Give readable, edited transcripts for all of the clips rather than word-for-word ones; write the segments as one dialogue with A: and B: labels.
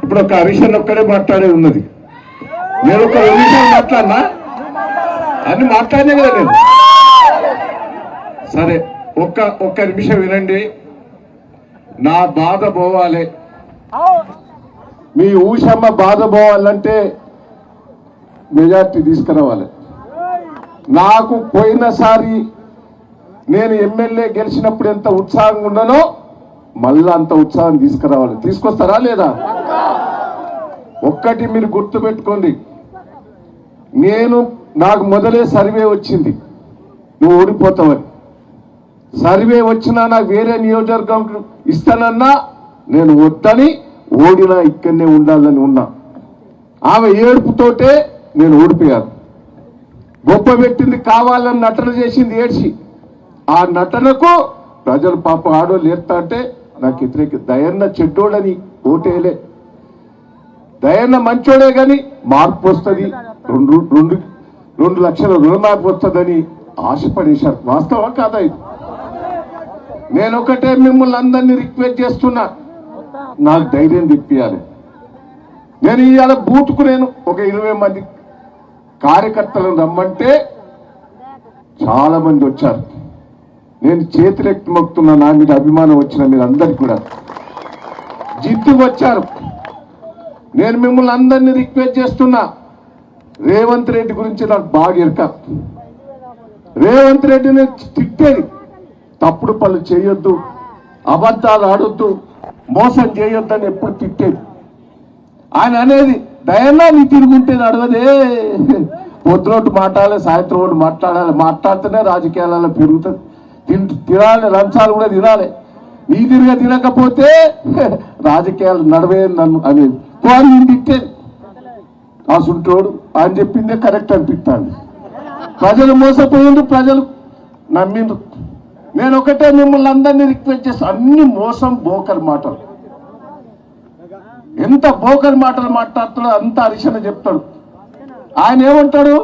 A: ఇప్పుడు ఒక హరీషన్ ఒక్కడే మాట్లాడే ఉన్నది. నేను ఒక నిమిషం మాట్లాడినా అని మాట్లాడినా కదా నేను. సరే ఒక్క నిమిషం వినండి. నా బాధ పోవాలి, మీ ఊషమ్మ బాధ పోవాలంటే మెజార్టీ తీసుకురావాలి. నాకు పోయినసారి నేను ఎమ్మెల్యే గెలిచినప్పుడు ఎంత ఉత్సాహంగా ఉన్నానో మళ్ళా అంత ఉత్సాహం తీసుకురావాలి. తీసుకొస్తారా లేదా? ఒక్కటి మీరు గుర్తుపెట్టుకోండి, నాకు మొదలే సర్వే వచ్చింది నువ్వు ఓడిపోతావని. సర్వే వచ్చినా నాకు వేరే నియోజకవర్గం ఇస్తానన్నా నేను వద్దని ఓడినా ఇక్కడనే ఉండాలని ఉన్నా. ఆమె ఏడుపుతోటే నేను ఓడిపోయాను. గొప్ప పెట్టింది కావాలని నటన చేసింది ఏడ్చి. ఆ నటనకు ప్రజలు పాప ఆడోళ్ళు ఏడుతా అంటే నాకు వ్యతిరేక. దయన్న చెడ్డోడని ఓటేలే, దయన్న మంచోడే కానీ మార్పు వస్తుంది, 2 లక్షల రుణమార్పు వస్తుందని ఆశపడేశారు. వాస్తవం కాదా ఇది? నేను ఒకటే మిమ్మల్ని అందరినీ రిక్వెస్ట్ చేస్తున్నా, నాకు ధైర్యం తెప్పియాలి. నేను ఇవాళ బూత్కు నేను ఒక 20 మంది కార్యకర్తలను రమ్మంటే చాలా మంది వచ్చారు. నేను చేతులెత్తి మొక్కుతున్నా, నా మీద అభిమానం వచ్చిన మీరు అందరికి కూడా జిద్దుకు వచ్చారు. నేను మిమ్మల్ని అందరినీ రిక్వెస్ట్ చేస్తున్నా, రేవంత్ రెడ్డి గురించి నాకు బాగా ఎరక. రేవంత్ రెడ్డిని తిట్టేది, తప్పుడు పనులు చేయొద్దు, అబద్ధాలు ఆడొద్దు, మోసం చేయొద్దని ఎప్పుడు తిట్టేది. ఆయన అనేది దయన్నా నీ తిరుగుంటే నడవదే, పొద్దునోటి మాట్లాడాలి, సాయంత్రం ఒకటి మాట్లాడాలి, మాట్లాడితేనే రాజకీయాలలో పెరుగుతుంది. తినాలి, లంచాలు కూడా తినాలి. నీ తిరిగా తినకపోతే రాజకీయాలు నడవే నన్ను అనేది నేను తిట్టేది. ఆ సుంటోడు ఆయన చెప్పిందే కరెక్ట్ అనిపిస్తాను. ప్రజలు మోసపోయిండ్రు, ప్రజలు నమ్మిండ్రు. నేను ఒకటే మిమ్మల్ని అందరినీ రిక్వెస్ట్ చేస్తాను, అన్ని మోసం బోకర్ మాటలు. ఎంత బోకర్ మాటలు మాట్లాడుతాడో అంత హరీష్ చెప్తాడు. ఆయన ఏమంటాడు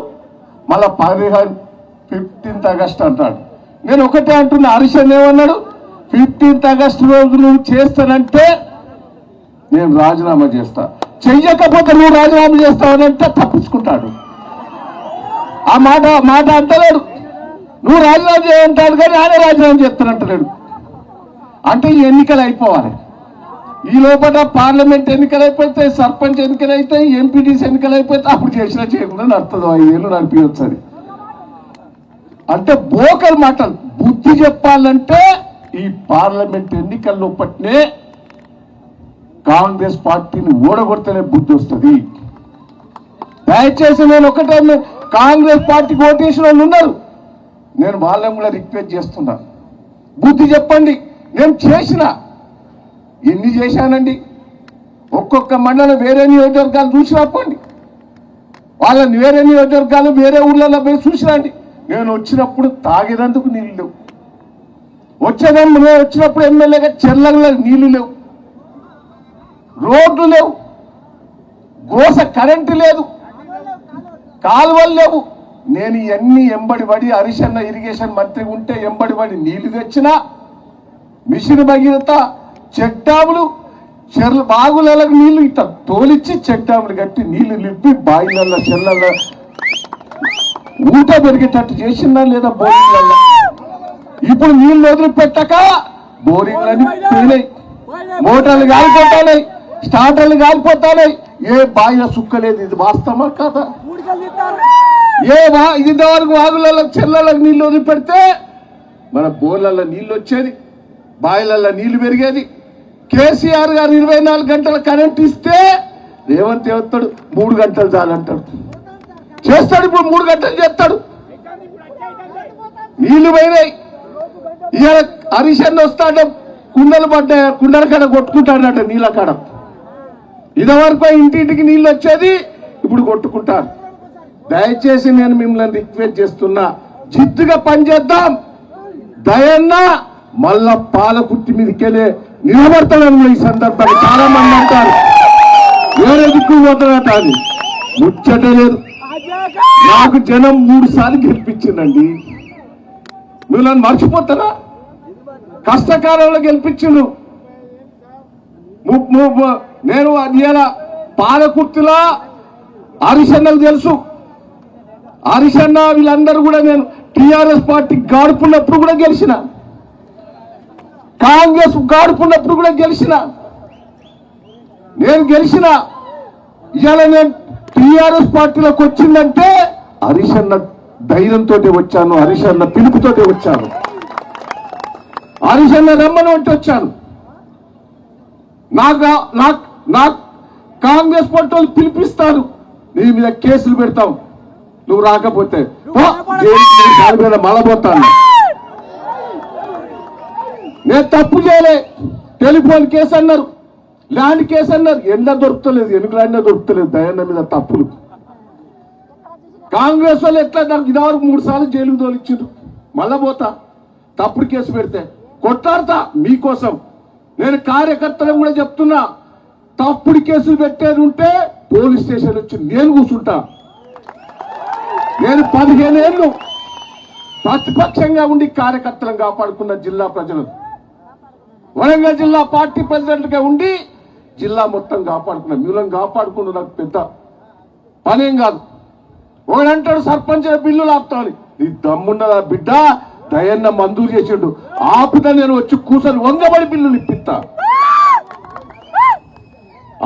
A: మళ్ళా 15th ఆగస్టు అంటాడు. నేను ఒకటే అంటున్నా, హరీష్ ఏమన్నాడు, 15th ఆగస్టు రోజు నువ్వు చేస్తానంటే నేను రాజీనామా చేస్తా, చెయ్యకపోతే నువ్వు రాజీనామా చేస్తావనంటే తప్పించుకుంటాడు. ఆ మాట అంటలేడు. నువ్వు రాజీనామా చేయంటాడు కానీ ఆయన రాజీనామా చేస్తానంటలేడు. అంటే ఈ ఎన్నికలు అయిపోవాలి. ఈ లోపల పార్లమెంట్ ఎన్నికలు అయిపోతాయి, సర్పంచ్ ఎన్నికలు అవుతాయి, ఎంపీటీసీ ఎన్నికలు అయిపోతే అప్పుడు చేసినా చేయకుండా నడుతుంది. 5 ఏళ్ళు నడిపించచ్చు. అది అంటే బోకల్ మాటలు. బుద్ధి చెప్పాలంటే ఈ పార్లమెంట్ ఎన్నికల్లో పట్టినే కాంగ్రెస్ పార్టీని ఓడగొడితేనే బుద్ధి వస్తుంది. దయచేసి నేను ఒకటే, కాంగ్రెస్ పార్టీకి ఓటేసిన వాళ్ళు ఉన్నారు, నేను వాళ్ళని కూడా రిక్వెస్ట్ చేస్తున్నా, బుద్ధి చెప్పండి. నేను ఎన్ని చేశానండి, ఒక్కొక్క మండలం వేరే నియోజకవర్గాలు చూసి రాపండి, వాళ్ళని వేరే నియోజకవర్గాలు వేరే ఊళ్ళలో పోయి చూసిరండి. నేను వచ్చినప్పుడు తాగేదందుకు నీళ్ళు లేవు, వచ్చినప్పుడు ఎమ్మెల్యేగా చెర్లలో నీళ్లు లేవు, రోడ్లు లేవు, గోస కరెంటు లేదు, కాలువలు లేవు. నేను ఇవన్నీ ఎంబడిపడి హరీష్ అన్న ఇరిగేషన్ మంత్రి ఉంటే ఎంబడిపడి నీళ్లు తెచ్చినా, మిషన్ భగీరథ, చెక్ డ్యాములు, చెర్ల బాగులకు నీళ్లు ఇట్లా తోలిచ్చి చెక్ డ్యాములు కట్టి నీళ్లు నింపి బాయిలల్లో చెర్లలో ఊట పెరిగేటట్టు చేసిందా లేదా బోరింగ్లలో? ఇప్పుడు నీళ్లు వదిలిపెట్టక బోరింగ్లని పోయినాయి, మోటార్లు కాలిపోతాయి, స్టార్టర్లు కాలిపోతాయి, ఏ బాయిల సుక్కలేదు. ఇది వాస్తవమా కాదా? ఇంతవరకు వాగులలో చెర్లకు నీళ్లు వదిలిపెడితే మన బోర్లలో నీళ్లు వచ్చేది, బాయిలల్లో నీళ్లు పెరిగేది. కేసీఆర్ గారు 24 గంటల కరెంట్ ఇస్తే రేవంత్ ఏమవుతాడు, 3 గంటలు చాలంటాడు, చేస్తాడు. ఇప్పుడు 3 గంటలు చేస్తాడు. నీళ్లు పోయినాయి. ఇవాళ హరీష్ అన్న వస్తాడు, కుండలు పడ్డాయి, కుండల కాడ కొట్టుకుంటాడట నీళ్ళ కాడ. ఇదివరకు ఇంటింటికి నీళ్ళు వచ్చేది, ఇప్పుడు కొట్టుకుంటారు. దయచేసి నేను మిమ్మల్ని రిక్వెస్ట్ చేస్తున్నా, జిద్దుగా పనిచేద్దాం. దయన్న మళ్ళా పాలకుర్తి మీదకెళ్ళే నిలబడతానని ఈ సందర్భంగా చాలా మంది అంటారు, వేరే దిక్కు పోతాడట. అది ముచ్చట లేదు. నాకు జనం 3 సార్లు గెలిపించిందండి. నువ్వు నన్ను మర్చిపోతారా? కష్టకాలంలో గెలిపించిండు. నేను ఇవాళ పాలకుర్తిలా హరిశన్నకు తెలుసు. హరిశన్న వీళ్ళందరూ కూడా నేను టిఆర్ఎస్ పార్టీ గాడుపున్నప్పుడు కూడా గెలిచిన, కాంగ్రెస్ గాడుపున్నప్పుడు కూడా గెలిచిన. నేను గెలిచిన ఇవాళ నేను టిఆర్ఎస్ పార్టీలోకి వచ్చిందంటే హరిశన్న ధైర్యంతో వచ్చాను, హరిశన్న పిలుపుతోటి వచ్చాను, హరిశన్న రమ్మని అంటే వచ్చాను. నాకు కాంగ్రెస్ పార్టీ వాళ్ళు పిలిపిస్తారు, నీ మీద కేసులు పెడతాం, నువ్వు రాకపోతే మలబోతాను. నేను తప్పు చేయలే, టెలిఫోన్ కేసు అన్నారు, ల్యాండ్ కేసు అన్నారు, ఎండ దొరుకుతలేదు, ఎన్నికలైనా దొరుకుతలేదు. దయన్న మీద తప్పులు కాంగ్రెస్ వాళ్ళు ఎట్లా నాకు ఇదివరకు 3 సార్లు జైలుకు తోలిచ్చిండ్రు. మళ్ళా పోతా తప్పుడు కేసు పెడితే కొట్లాడతా మీకోసం. నేను కార్యకర్తలు కూడా చెప్తున్నా, తప్పుడు కేసులు పెట్టేది ఉంటే పోలీస్ స్టేషన్ వచ్చి నేను కూర్చుంటా. నేను 15 ఏళ్ళు ప్రతిపక్షంగా ఉండి కార్యకర్తలను కాపాడుకున్న జిల్లా ప్రజలు, వరంగల్ జిల్లా పార్టీ ప్రెసిడెంట్ గా ఉండి జిల్లా మొత్తం కాపాడుకున్నా. మీలను కాపాడుకున్న నాకు పెద్ద పనేం కాదు. ఒకడంటాడు సర్పంచ్ బిల్లులు ఆపుతాను, నీ దమ్మున్నదా బిడ్డ, దయన్న మంజూరు చేసిండు, ఆపుతా నేను వచ్చి కూర్చొని వంగబడి బిల్లులు ఇప్పిస్తా.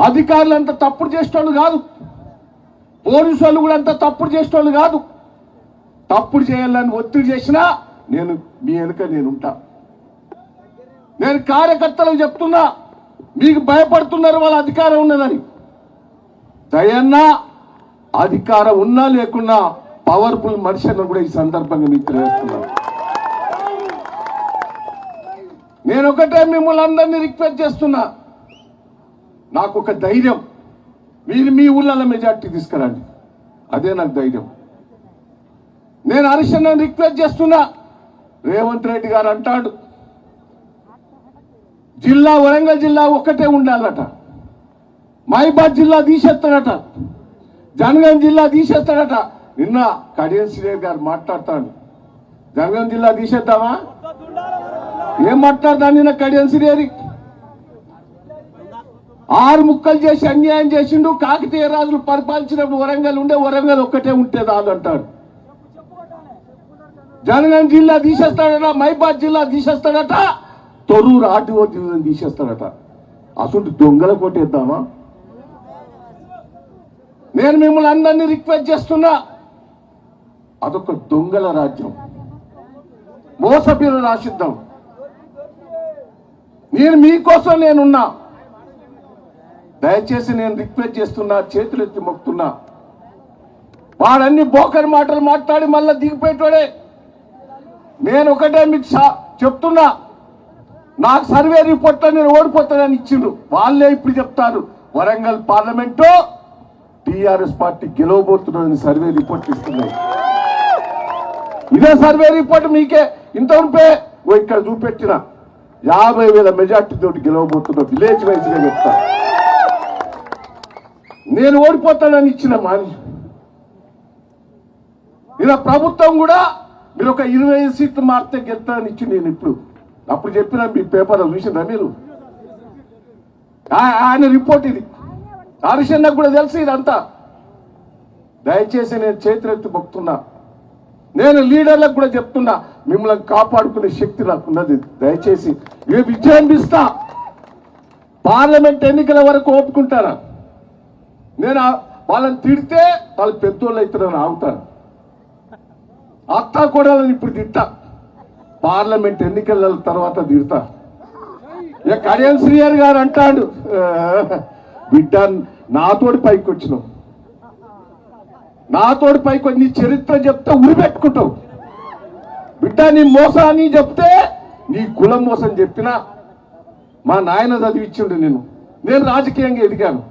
A: అధికారులు అంత తప్పుడు చేసేవాళ్ళు కాదు, పోలీసు వాళ్ళు కూడా అంత తప్పుడు చేసేవాళ్ళు కాదు. తప్పుడు చేయాలని ఒత్తిడి చేసినా నేను మీ వెనుక నేనుంటా. నేను కార్యకర్తలకు చెప్తున్నా, మీకు భయపడుతున్నారు వాళ్ళ అధికారం ఉన్నదని. దయన్న అధికారం ఉన్నా లేకున్నా పవర్ఫుల్ మనిషి అని కూడా ఈ సందర్భంగా మీకు తెలియజేస్తున్నాను. నేను ఒకటే మిమ్మల్ని అందరినీ రిక్వెస్ట్ చేస్తున్నా, నాకు ఒక ధైర్యం, మీరు మీ ఊళ్ళలో మెజార్టీ తీసుకురండి, అదే నాకు ధైర్యం. నేను హరిశన్నని రిక్వెస్ట్ చేస్తున్నా, రేవంత్ రెడ్డి గారు అంటాడు జిల్లా వరంగల్ జిల్లా ఒక్కటే ఉండాలట, మహిబాద్ జిల్లా తీసేస్తాడట, జనగాం జిల్లా తీసేస్తాడట. నిన్న కడియం శ్రీదేవి గారు మాట్లాడతాడు, జనగాం జిల్లా తీసేద్దామా? ఏం మాట్లాడతాను నిన్న కడియం శ్రీదేవి? 6 ముక్కలు చేసి అన్యాయం చేసిండు. కాకతీయ రాజులు పరిపాలించినప్పుడు వరంగల్ ఉండే, వరంగల్ ఒక్కటే ఉంటే రాదు అంటాడు. జనగాం జిల్లా తీసేస్తాడట, మహిబాద్ జిల్లా తీసేస్తాడట, తొర్రూరు ఆర్టీఓ డివిజన్ తీసేస్తాడట. అసలు దొంగల కొట్టేద్దామా? నేను మిమ్మల్ని అందరినీ రిక్వెస్ట్ చేస్తున్నా, అదొక దొంగల రాజ్యం, మోసపీలు రాసిద్దాం. నేను మీకోసం నేనున్నా, దయచేసి నేను రిక్వెస్ట్ చేస్తున్నా, చేతులు ఎత్తి మొక్కుతున్నా. వాడన్ని బోకర్ మాటలు మాట్లాడి మళ్ళా దిగిపోయేటోడే. నేను ఒకటే మీకు చెప్తున్నా, నాకు సర్వే రిపోర్ట్లో నేను ఓడిపోతానని ఇచ్చిండ్రు. వాళ్ళే ఇప్పుడు చెప్తారు వరంగల్ పార్లమెంటు టిఆర్ఎస్ పార్టీ గెలవబోతున్నదని సర్వే రిపోర్ట్ ఇస్తున్నాయి. ఇదే సర్వే రిపోర్ట్ మీకే ఇంత ఉంటే ఇక్కడ చూపెట్టిన 50,000 మెజార్టీ తోటి గెలవబోతున్న విలేజ్ వైజ్ గా చెప్తా. నేను ఓడిపోతానని ఇచ్చిన మనిషి. ఇలా ప్రభుత్వం కూడా మీరు ఒక 25 సీట్లు మారితే గెలుతానని ఇచ్చి నేను ఇప్పుడు అప్పుడు చెప్పిన మీ పేపర్లో చూసినా మీరు? ఆయన రిపోర్ట్ ఇది. హరిశన్నకు కూడా తెలుసు ఇదంతా. దయచేసి నేను చేతులెత్తి మొక్కుతున్నా, నేను లీడర్లకు కూడా చెప్తున్నా, మిమ్మల్ని కాపాడుకునే శక్తి నాకున్నది. దయచేసి విజయం ఇస్తా. పార్లమెంట్ ఎన్నికల వరకు ఓపుకుంటారా? నేను వాళ్ళని తిడితే వాళ్ళు పెద్దోళ్ళు అవుతారని ఆగుతాను. అత్తా కూడా ఇప్పుడు తిట్టా, పార్లమెంట్ ఎన్నికల తర్వాత తిడతా. ఇక కడియం శ్రీహరి గారు అంటాడు, బిడ్డ నాతోటి పైకి వచ్చినావు, నాతోటి పైకి వచ్చి నీ చరిత్ర చెప్తే ఉరిపెట్టుకుంటావు బిడ్డ. నీ మోసాన్ని చెప్తే నీ కులం మోసం చెప్పినా మా నాయన చదివిచ్చిండు నిన్ను. నేను రాజకీయంగా ఎదిగాను,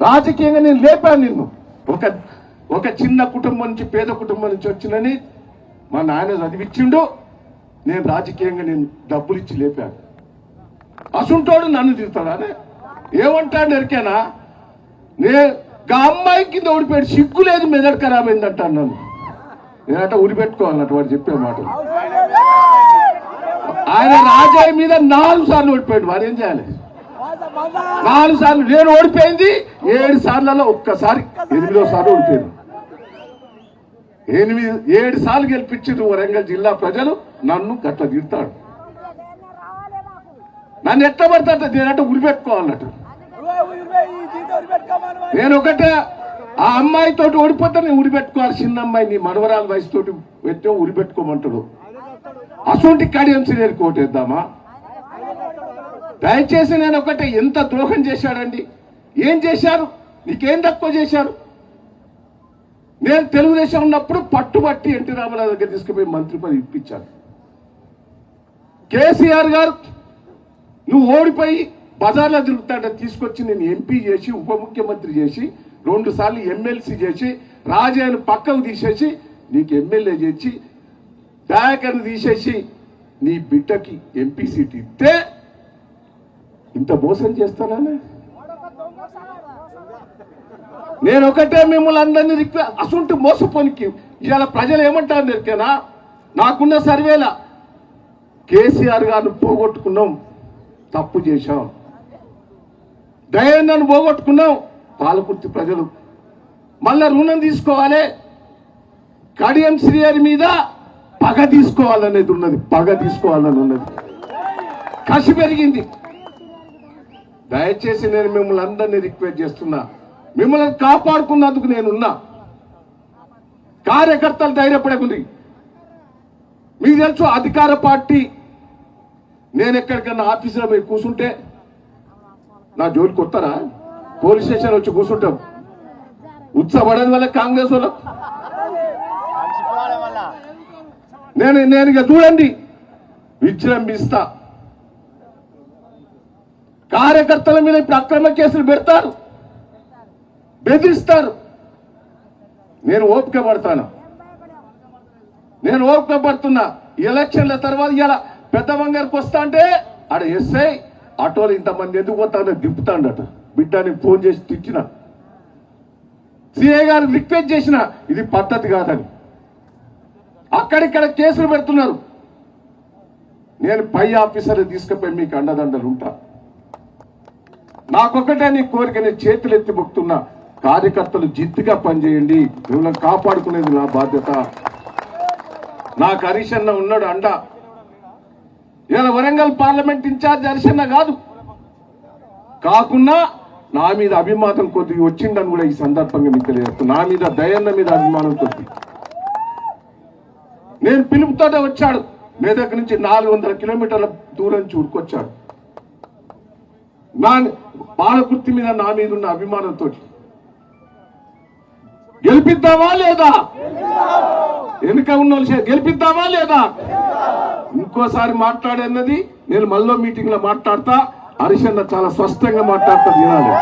A: రాజకీయంగా నేను లేపాను నిన్ను. ఒక చిన్న కుటుంబం నుంచి, పేద కుటుంబం నుంచి వచ్చినని మా నాయన చదివిచ్చిండు. నేను రాజకీయంగా నేను డబ్బులు ఇచ్చి లేపాను. అసుంటోడు నన్ను తిడతాడా? ఏమంటాడు ఎరికేనా? అమ్మాయి కింద ఓడిపోయాడు, సిగ్గు లేదు, మెదడు ఖరాబ్ అయిందంటాను నన్ను. నేనంట ఉరిపెట్టుకోవాలన్నట్టు వాడు చెప్పే మాటలు. ఆయన రాజాయి మీద 4 సార్లు ఓడిపోయాడు, వాడు ఏం చేయాలి? 4 సార్లు నేను ఓడిపోయింది 7 సార్లలో ఒక్కసారి 8వ సార్లు ఓడిపోయాను. 7 సార్లు గెలిపించారు వరంగల్ జిల్లా ప్రజలు. నన్ను గట్ల తిడతాడు, నన్ను ఎట్లా పడతాడు, నేనంటే ఉరిపెట్టుకోవాలన్నట్టు. నేను ఒకటే ఆ అమ్మాయితోటి ఓడిపోతే నేను ఉరిపెట్టుకోవాలి. చిన్న అమ్మాయి నీ మనవరాల వయసుతోటి పెట్టే ఉరిపెట్టుకోమంటాడు. అసొంటి కడియంసి నేను కోటేద్దామా? దయచేసి నేను ఒకటే, ఎంత ద్రోహం చేశాడండి, ఏం చేశారు, నీకేం తక్కువ చేశారు? నేను తెలుగుదేశం ఉన్నప్పుడు పట్టుబట్టి ఎన్టీ రామారావు దగ్గర తీసుకుపోయి మంత్రి పదవి ఇప్పించాను. కేసీఆర్ గారు నువ్వు ఓడిపోయి బజార్లో తిరుగుతాడ తీసుకొచ్చి నేను ఎంపీ చేసి ఉప ముఖ్యమంత్రి చేసి 2 సార్లు ఎమ్మెల్సీ చేసి రాజాను పక్కకు తీసేసి నీకు ఎమ్మెల్యే చేసి దయాకర్ని తీసేసి నీ బిడ్డకి ఎంపీ సీట్ ఇస్తే ఇంత మోసం చేస్తానని నేను ఒకటే మిమ్మల్ని అందరినీ అసంటూ మోసపోనికి ఇవాళ ప్రజలు ఏమంటారు దొరికేనా? నాకున్న సర్వేల కేసీఆర్ గారిని పోగొట్టుకున్నాం, తప్పు చేశాం. దయాన్ని పోగొట్టుకున్నాం, పాలకుర్తి ప్రజలు మళ్ళా రుణం తీసుకోవాలి. కడియం శ్రీహరి మీద పగ తీసుకోవాలనేది ఉన్నది, పగ తీసుకోవాలని ఉన్నది, కసి పెరిగింది. దయచేసి నేను మిమ్మల్ని అందరినీ రిక్వెస్ట్ చేస్తున్నా, మిమ్మల్ని కాపాడుకున్నందుకు నేనున్నా. కార్యకర్తలు ధైర్యపడకుంది. మీకు తెలుసు అధికార పార్టీ, నేను ఎక్కడికన్నా ఆఫీసులో పోయి కూర్చుంటే నా జోలికి వస్తారా? పోలీస్ స్టేషన్ వచ్చి కూర్చుంటాం. ఉత్సాహపడేది వల్ల కాంగ్రెస్ వాళ్ళు నేను ఇక చూడండి విజృంభిస్తా. కార్యకర్తల మీద ఇప్పుడు అక్రమ కేసులు పెడతారు, బెదిరిస్తారు. నేను ఓపిక పడతాను, నేను ఓపిక పడుతున్నా. ఎలక్షన్ల తర్వాత ఇలా పెద్ద వంగారికి వస్తా అంటే ఆడ ఎస్ఐ ఆటోలు ఇంతమంది ఎందుకు పోతాడో దింపుతాడట. బిడ్డని ఫోన్ చేసి తిట్టిన, సిఐ గారు రిక్వెస్ట్ చేసిన, ఇది పద్ధతి కాదని. అక్కడిక్కడ కేసులు పెడుతున్నారు. నేను పై ఆఫీసర్లు తీసుకుపోయి మీకు అండదండలు ఉంటా. నాకొకటే నీ కోరిక, నేను చేతులు ఎత్తి మొక్కుతున్నా, కార్యకర్తలు జిద్దుగా పనిచేయండి. మిమ్మల్ని కాపాడుకునేది నా బాధ్యత. నాకు హరీష్ అన్న ఉన్నాడు అండ. ఇలా వరంగల్ పార్లమెంట్ ఇన్ఛార్జ్ హరీష్ అన్న కాకున్నా నా మీద అభిమానం కొద్దిగా వచ్చిందని కూడా ఈ సందర్భంగా మీకు తెలియజేస్తాను. నా మీద దయన్న మీద అభిమానం కొద్ది నేను పిలుపుతోటే వచ్చాడు. మేదక్ నుంచి 400 కిలోమీటర్ల దూరం నుంచి ఉరుకొచ్చాడు. నా పాలకుర్తి మీద నా మీద ఉన్న అభిమానంతో గెలిపిద్దామా లేదా? వెనుక ఉన్న గెలిపిద్దామా లేదా? ఇంకోసారి మాట్లాడన్నది నేను మళ్ళీ మీటింగ్ లో మాట్లాడతా. హరీష్ అన్న చాలా స్పష్టంగా మాట్లాడతా వినాలి.